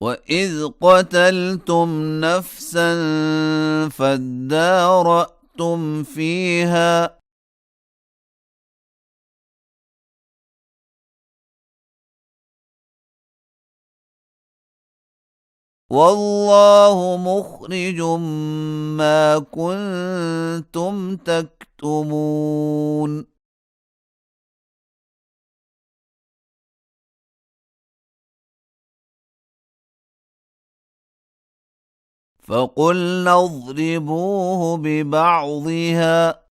وإذ قتلتم نفسا فادارأتم فيها والله مخرج ما كنتم تكتمون فقلنا اضربوه ببعضها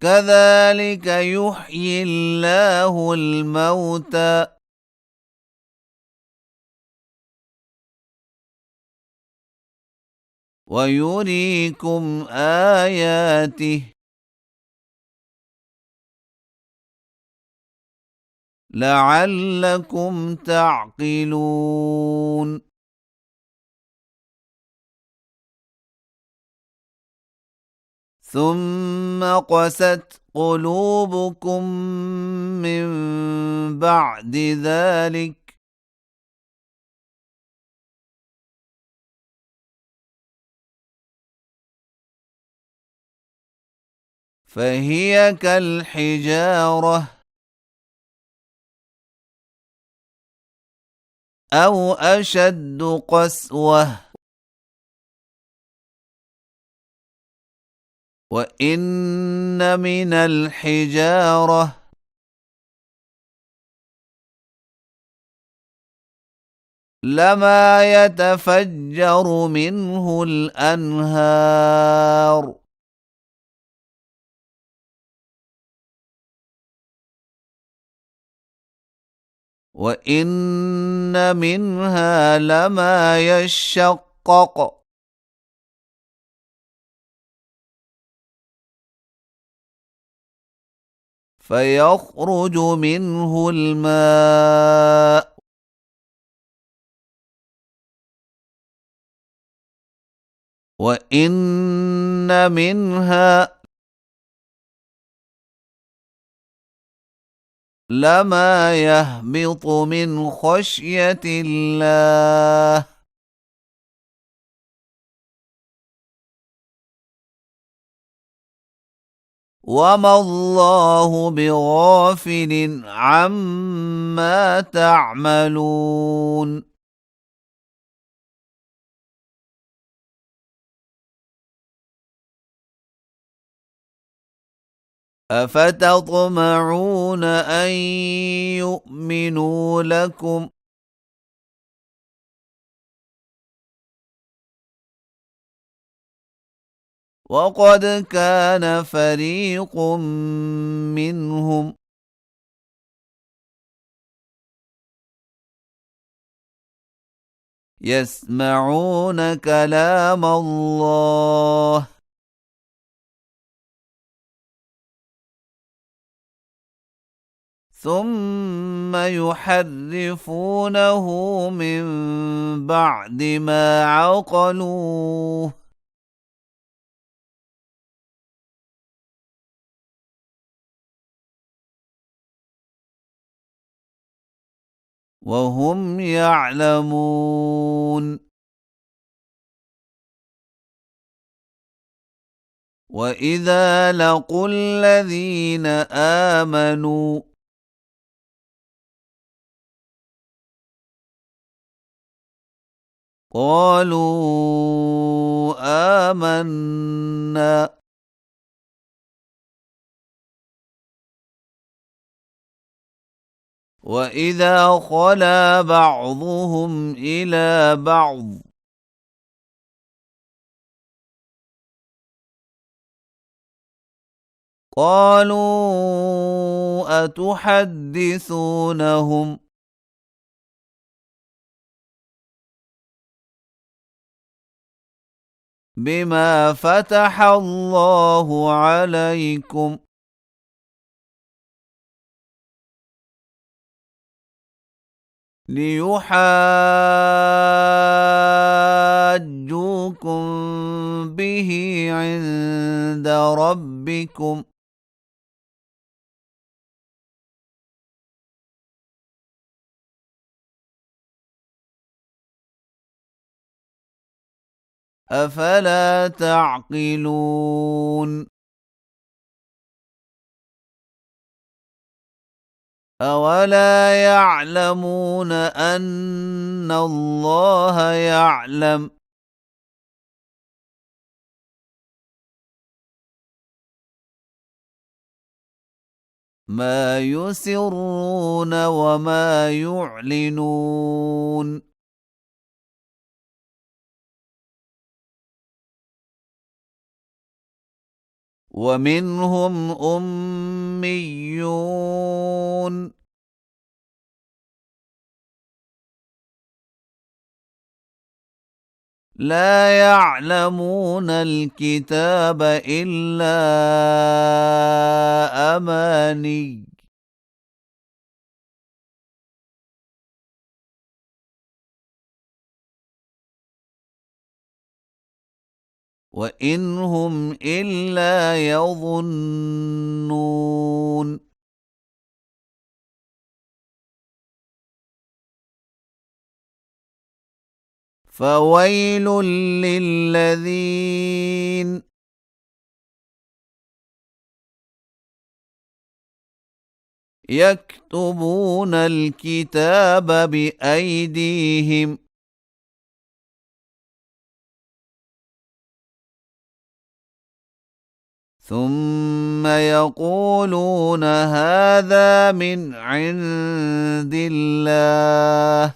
كذلك يحيي الله الموتى ويريكم آياته لعلكم تعقلون ثم قست قلوبكم من بعد ذلك فهي كالحجارة أو أشد قسوة وإن من الحجارة لما يتفجر منه الأنهار وإن منها لما يشقق فيخرج منه الماء وإن منها لما يهبط من خشية الله وما الله بغافل عما تعملون أفتطمعون أن يؤمنوا لكم وقد كان فريق منهم يسمعون كلام الله ثم يحرفونه من بعد ما عقلوه وهم يعلمون وإذا لقوا الذين آمنوا قالوا آمنا وإذا خلا بعضهم إلى بعض قالوا أتحدثونهم بما فتح الله عليكم ليحاجوكم به عند ربكم أفلا تعقلون أولا يعلمون أن الله يعلم ما يسرون وما يعلنون ومنهم أميون لا يعلمون الكتاب إلا أماني وإن هم إلا يظنون فويل للذين يكتبون الكتاب بأيديهم ثم يقولون هذا من عند الله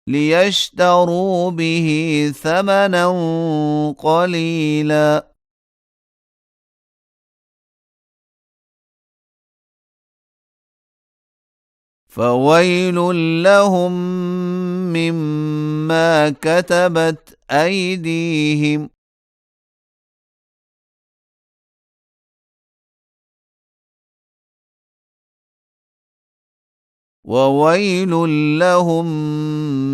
ليشتروا به ثمنا قليلا فويل لهم مما كتبت أيديهم وويل لهم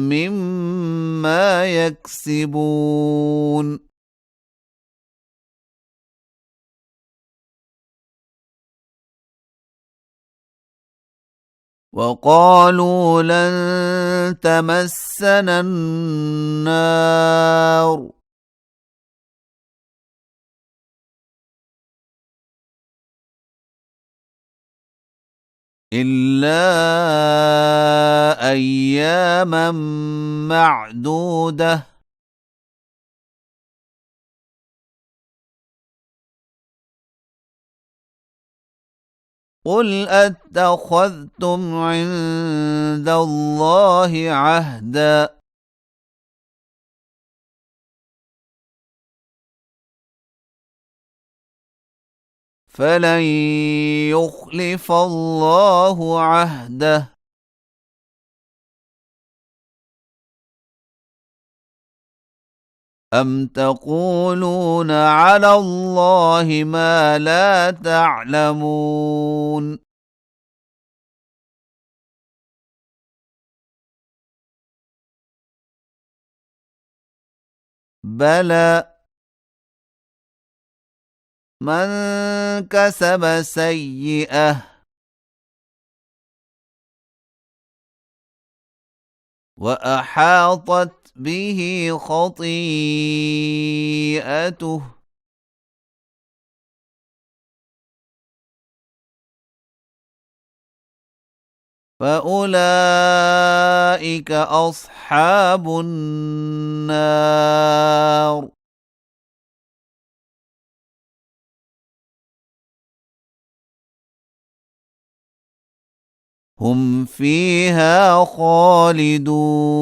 مما يكسبون وقالوا لن تمسنا النار إلا أياما معدودة قل أتخذتم عند الله عهدا فلن يخلف الله عهده أم تقولون على الله ما لا تعلمون بلى من كسب سيئة وأحاطت به خطيئته فأولئك أصحاب النار هم فيها خالدون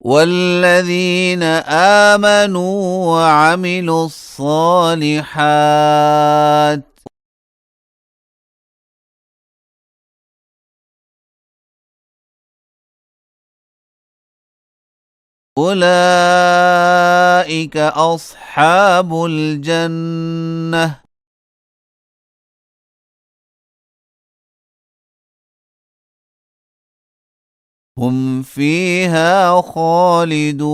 والذين آمنوا وعملوا الصالحات أولئك أصحاب الجنة هم فيها خالدون